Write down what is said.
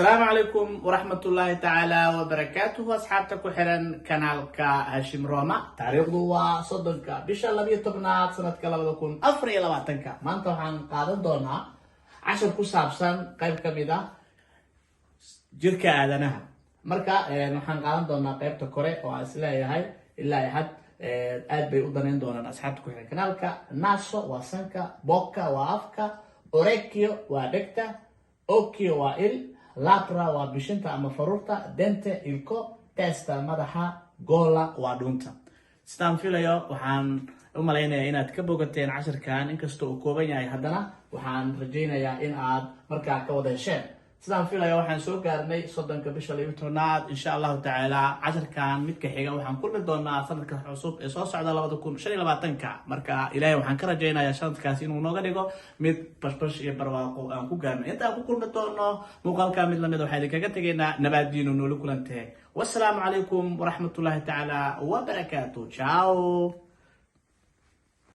السلام عليكم ورحمة الله تعالى وبركاته. أصحابتك وحرن كانالك هاشم روما تاريخ دوا صدنك بيشا لبي تبنات سنة كلا بدكون أفري لواتنك ما أنت عن قادم دونا عشر كوسابسان قيب كميدا جيركا آدانها مركا نحن قادم دونا قيب تكوري وأسلاي هاي إلا يحد aad bay u danayn doonaan asxaabta ku xiran kanaalka. Naso waa sanka, boka waa afka, orecchio waa dhegta, occhio waa il, labbra waa bishinta ama faruurta, dente ilko, testa madaxa, gola waa dhuunta. Sidaan filayo waxaan u malaynayaa inaad ka bogateen casharkan inkastoo uu kooban yahay haddana waxaan rajaynayaa in aad markaa ka wada hesheen. sidaan filayo waxaan soo gaarnay 30 bisha Liibtoonaad insha Allah taala. casharkan midka xiga waxaan kulmi doonaa sanadka cusub ee soo socda 2025 marka ilaahay waxaan ka rajaynayaa sanadkaas inuu nooga dhigo mid bashbash iyo barwaaqo aan ku gaarno. inta ku kulmi doono muuqaalka mid lamid waxaan idinkaga tageynaa nabadiino noolu kulantay. wassalaamu calaykum waraxmatullaahi taala wa barakaatuh. ciao.